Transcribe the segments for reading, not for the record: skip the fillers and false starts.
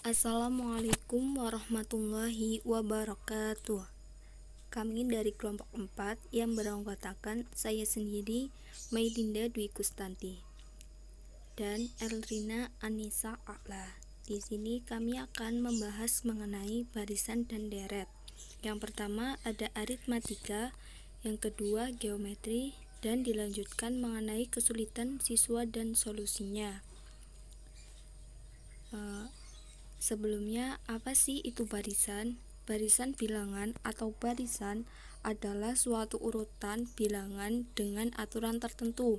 Assalamualaikum warahmatullahi wabarakatuh. Kami dari kelompok 4 yang beranggotakan saya sendiri, Maidinda Dwi Kustanti dan Elrina Anissa A'la. Di sini kami akan membahas mengenai barisan dan deret. Yang pertama ada aritmatika, yang kedua geometri, dan dilanjutkan mengenai kesulitan siswa dan solusinya. Sebelumnya, apa sih itu barisan? Barisan bilangan atau barisan adalah suatu urutan bilangan dengan aturan tertentu.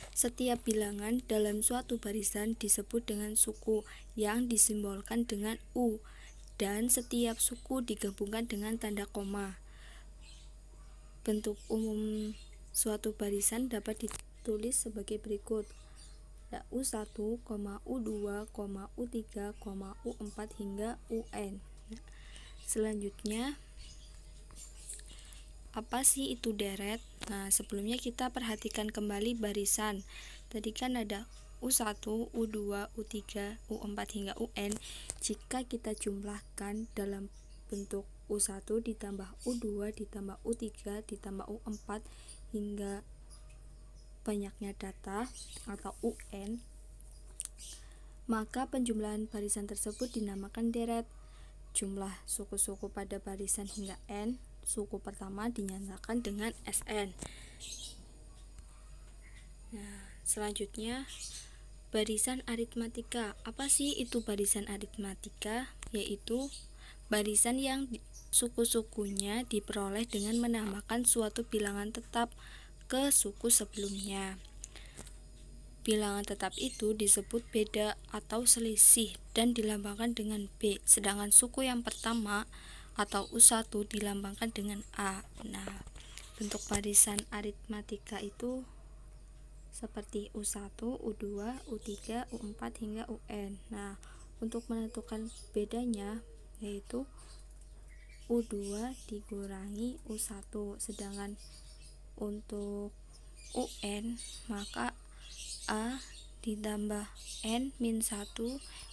Setiap bilangan dalam suatu barisan disebut dengan suku yang disimbolkan dengan U, dan setiap suku digabungkan dengan tanda koma. Bentuk umum suatu barisan dapat ditulis sebagai berikut: U1, U2, U3, U4 hingga UN. Selanjutnya, apa sih itu deret? Sebelumnya kita perhatikan kembali barisan. Tadi kan ada U1, U2, U3, U4 hingga UN. Jika kita jumlahkan dalam bentuk U1 ditambah U2 ditambah U3 ditambah U4 hingga banyaknya data atau UN, maka penjumlahan barisan tersebut dinamakan deret. Jumlah suku-suku pada barisan hingga N, suku pertama dinyatakan dengan Sn. Selanjutnya barisan aritmatika. Apa sih itu barisan aritmatika? Yaitu barisan yang suku-sukunya diperoleh dengan menambahkan suatu bilangan tetap ke suku sebelumnya. Bilangan tetap itu disebut beda atau selisih dan dilambangkan dengan B, sedangkan suku yang pertama atau U1 dilambangkan dengan A. Bentuk barisan aritmatika itu seperti U1, U2, U3, U4 hingga UN. Untuk menentukan bedanya yaitu U2 dikurangi U1, sedangkan untuk UN maka A ditambah N-1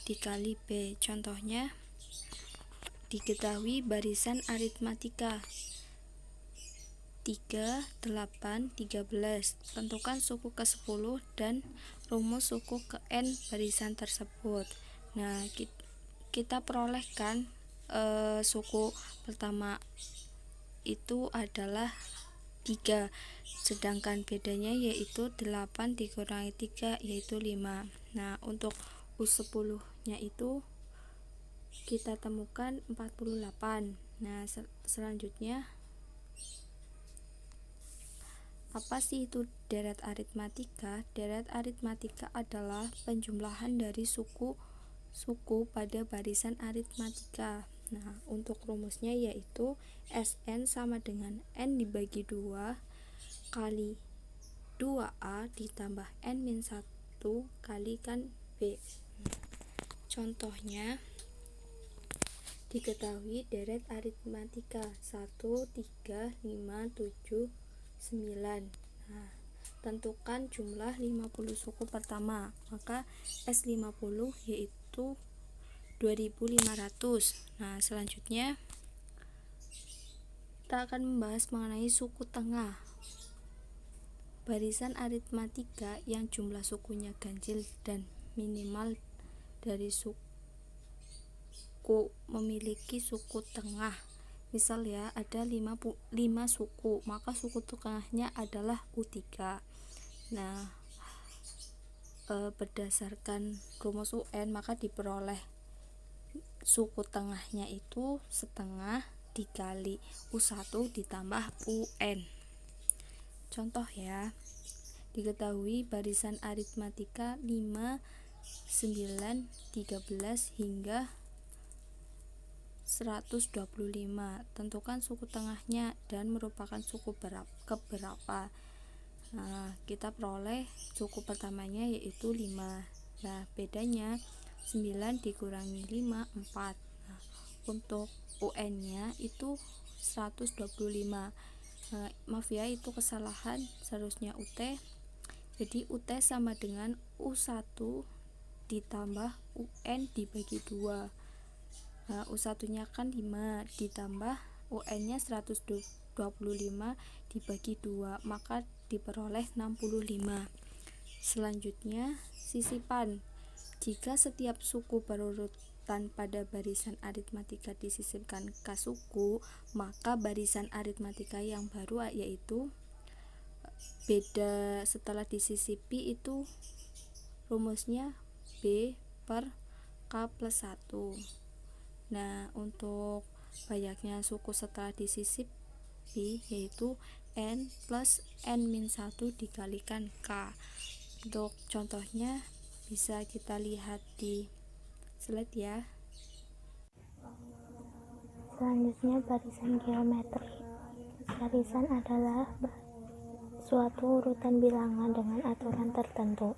dikali B. Contohnya, diketahui barisan aritmatika 3, 8, 13. Tentukan suku ke-10 dan rumus suku ke N barisan tersebut. Kita perolehkan suku pertama itu adalah 3, sedangkan bedanya yaitu 8 dikurangi 3 yaitu 5. Untuk U10 nya itu kita temukan 48. Selanjutnya, apa sih itu deret aritmatika? Deret aritmatika adalah penjumlahan dari suku pada barisan aritmatika. Untuk rumusnya yaitu Sn sama dengan N dibagi 2 kali 2A ditambah N-1 kalikan B. Contohnya, diketahui deret aritmatika 1, 3, 5, 7, 9. Tentukan jumlah 50 suku pertama, maka S50 yaitu 2500. Selanjutnya kita akan membahas mengenai suku tengah. Barisan aritmatika yang jumlah sukunya ganjil dan minimal dari suku memiliki suku tengah. Misal ada 5 suku, maka suku tengahnya adalah U3. Berdasarkan rumus UN maka diperoleh suku tengahnya itu setengah dikali U1 ditambah UN. Contoh diketahui barisan aritmatika 5, 9, 13 hingga 125. Tentukan suku tengahnya dan merupakan suku keberapa. Kita peroleh suku pertamanya yaitu 5. Bedanya 9 dikurangi 5, 4. Untuk UN nya itu 125. Maaf ya, itu kesalahan, seharusnya UT. Jadi UT sama dengan U1 ditambah UN dibagi 2. Nah, U1 nya kan 5 ditambah UN nya 125 dibagi 2, maka diperoleh 65. Selanjutnya sisipan. Jika setiap suku berurutan pada barisan aritmatika disisipkan ke suku, maka barisan aritmatika yang baru yaitu beda setelah disisipi itu rumusnya B per K plus 1. Nah, untuk banyaknya suku setelah disisipi yaitu N plus N-1 dikalikan K. Untuk contohnya bisa kita lihat di slide ya. Selanjutnya, barisan geometri. Barisan adalah suatu urutan bilangan dengan aturan tertentu.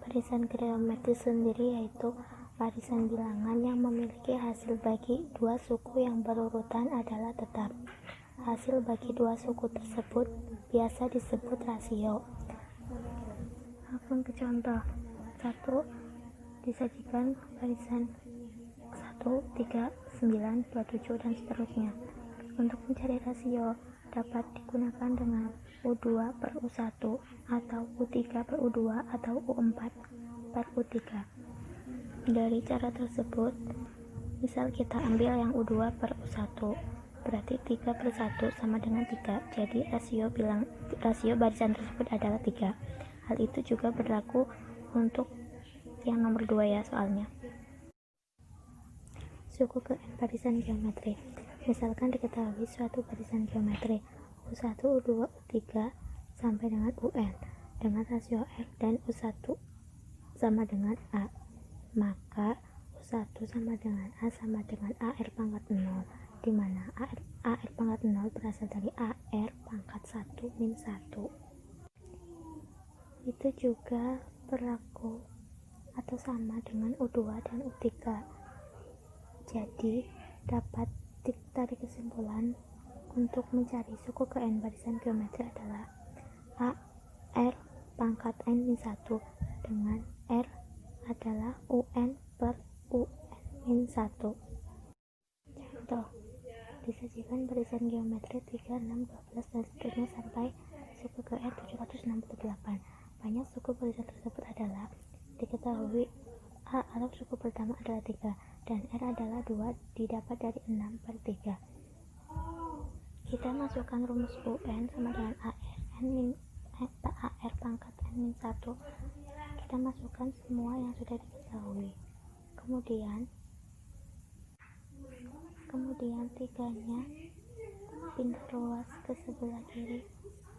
Barisan geometri sendiri yaitu barisan bilangan yang memiliki hasil bagi dua suku yang berurutan adalah tetap. Hasil bagi dua suku tersebut biasa disebut rasio. Langsung ke contoh. 1. Disajikan barisan 1, 3, 9, 27, dan seterusnya. Untuk mencari rasio dapat digunakan dengan U2 per U1 atau U3 per U2 atau U4 per U3. Dari cara tersebut, misal kita ambil yang U2 per U1, berarti 3 per 1 sama dengan 3, jadi rasio barisan tersebut adalah 3. Hal itu juga berlaku untuk yang nomor 2 ya soalnya. Suku ke N barisan geometri. Misalkan diketahui suatu barisan geometri U1, U2, U3 sampai dengan UN dengan rasio R dan U1 sama dengan A, maka U1 sama dengan A sama dengan AR pangkat 0, di mana AR pangkat 0 berasal dari AR pangkat 1 min 1. Itu juga berlaku atau sama dengan U2 dan U3. Jadi dapat ditarik kesimpulan untuk mencari suku ke N barisan geometri adalah AR pangkat N-1 dengan R adalah UN per UN-1. Contoh, disajikan barisan geometri 3, 6, 12, dan seterusnya sampai suku ke R 768. Banyak suku barisan tersebut adalah diketahui A atau suku pertama adalah 3 dan R adalah 2 didapat dari 6 per 3. Kita masukkan rumus UN sama dengan AR pangkat N-1. Kita masukkan semua yang sudah diketahui. Kemudian 3-nya pindah ruas ke sebelah kiri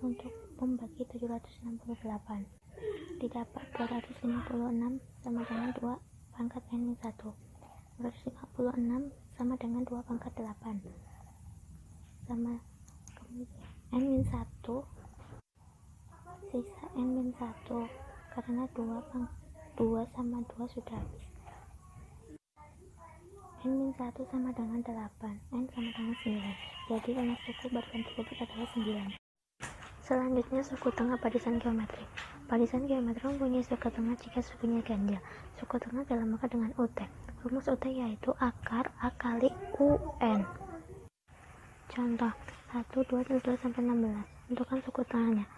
untuk membagi 768. Didapat 256 sama dengan 2 pangkat N-1. 256 sama dengan 2 pangkat 8 sama N-1 sisa N-1 karena 2 sama 2 sudah habis. N-1 sama dengan 8, N sama dengan 9, jadi banyak suku barisan tersebut adalah 9. Selanjutnya, suku tengah barisan geometri. Barisan geometri mempunyai suku tengah jika sukunya ganjil. Suku tengah dalam maka dengan UT. Rumus UT yaitu akar A kali UN. Contoh 1, 2, 3, sampai 16. Tentukan suku tengahnya.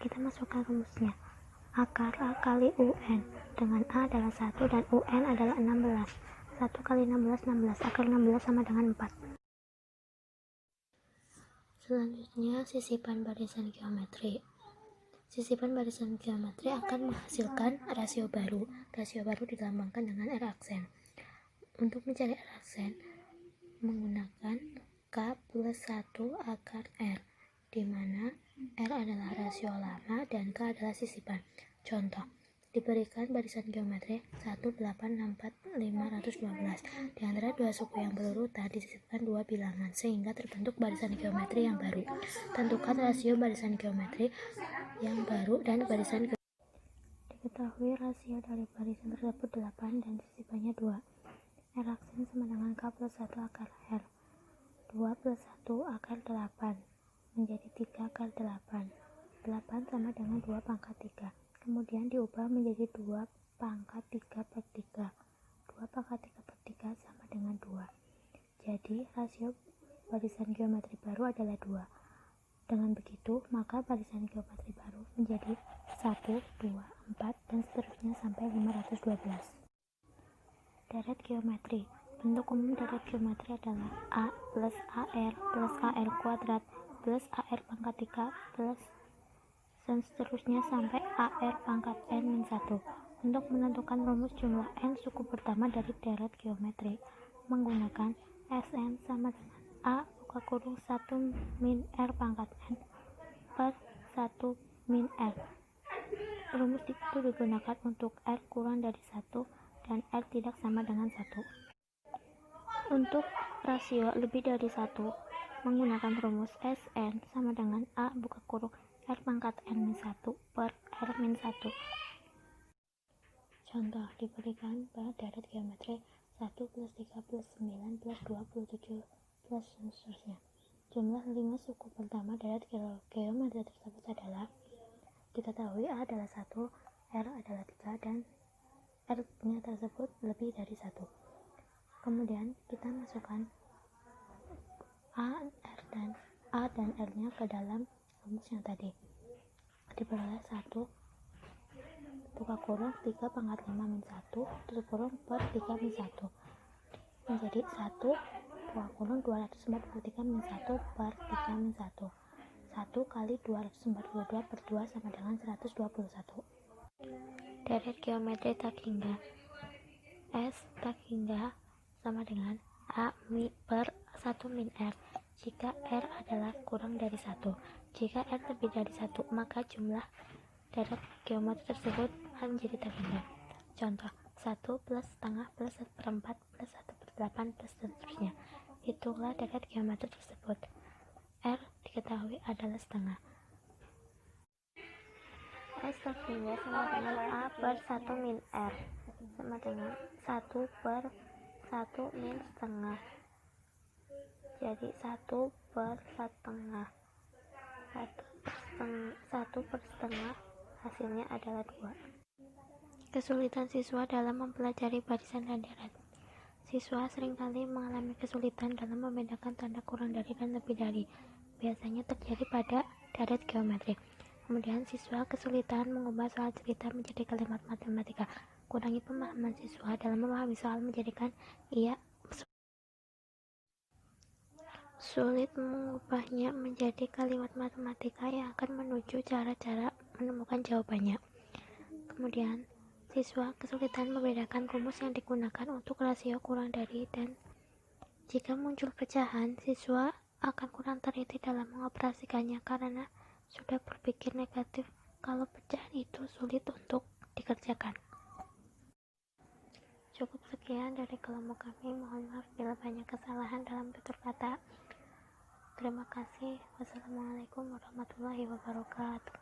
Kita masukkan rumusnya. Akar A kali UN dengan A adalah 1 dan UN adalah 16. 1 kali 16, 16. Akar 16 sama dengan 4. Selanjutnya, sisipan barisan geometri. Sisipan barisan geometri akan menghasilkan rasio baru. Rasio baru dilambangkan dengan R aksen. Untuk mencari R aksen, menggunakan K plus 1 akar R, di mana R adalah rasio lama dan K adalah sisipan. Contoh, diberikan barisan geometri 1, 8, 6, 4, 512. Di antara dua suku yang berurutan disisipkan dua bilangan sehingga terbentuk barisan geometri yang baru. Tentukan rasio barisan geometri yang baru dan barisan diketahui rasio dari barisan tersebut 8 dan sisipannya 2. R aksen sama dengan K plus 1 akar R. 2 plus 1 akar 8 menjadi 3 akar 8. 8 sama dengan 2 pangkat 3. Kemudian diubah menjadi 2 pangkat 3 per 3. 2 pangkat 3 per 3 sama dengan 2. Jadi rasio barisan geometri baru adalah 2. Dengan begitu, maka barisan geometri baru menjadi 1, 2, 4, dan seterusnya sampai 512. Deret geometri. Bentuk umum deret geometri adalah A plus AR kuadrat plus AR pangkat 3 plus dan seterusnya sampai AR pangkat N-1. Untuk menentukan rumus jumlah N suku pertama dari deret geometri menggunakan Sn sama dengan A buka kurung 1 min R pangkat N per 1 min R. Rumus itu digunakan untuk R kurang dari 1 dan R tidak sama dengan 1. Untuk rasio lebih dari 1, menggunakan rumus Sn sama dengan A buka kurung R pangkat N-1 per R-1. Contoh, diberikan deret geometri 1 plus 3 plus 9 plus 27 plus dan seterusnya. Jumlah 5 suku pertama deret geometri tersebut adalah, diketahui A adalah 1, R adalah 3, dan R-nya tersebut lebih dari 1. Kemudian kita masukkan A dan R-nya ke dalam rumus yang tadi. Diperoleh 1 buka kurung 3 pangkat 5 min 1 tutup kurung per 3 min 1 menjadi 1 buka kurung 243 min 1 per 3 min 1. 1 kali 242 per 2 sama dengan 121. Deret geometri tak hingga. S tak hingga sama dengan A per 1 min R jika R adalah kurang dari 1. Jika R lebih dari 1, maka jumlah deret geometri tersebut menjadi tak hingga. Contoh, 1 plus setengah plus 1 per 4 plus 1 per 8 plus dan seterusnya. Itulah deret geometri tersebut. R diketahui adalah setengah. S tak hingga sama dengan A per 1 min R sama dengan 1 per 1 min setengah. Jadi 1 per setengah. 1 per setengah hasilnya adalah 2. Kesulitan siswa dalam mempelajari barisan dan deret. Siswa seringkali mengalami kesulitan dalam membedakan tanda kurang dari dan lebih dari. Biasanya terjadi pada deret geometri. Kemudian siswa kesulitan mengubah soal cerita menjadi kalimat matematika. Kurangi pemahaman siswa dalam memahami soal menjadikan ia sulit mengubahnya menjadi kalimat matematika yang akan menuju cara-cara menemukan jawabannya. Kemudian, siswa kesulitan membedakan rumus yang digunakan untuk rasio kurang dari dan jika muncul pecahan, siswa akan kurang teliti dalam mengoperasikannya karena sudah berpikir negatif kalau pecahan itu sulit untuk dikerjakan. Cukup sekian dari kelompok kami. Mohon maaf bila banyak kesalahan dalam tutur kata. Terima kasih. Wassalamualaikum warahmatullahi wabarakatuh.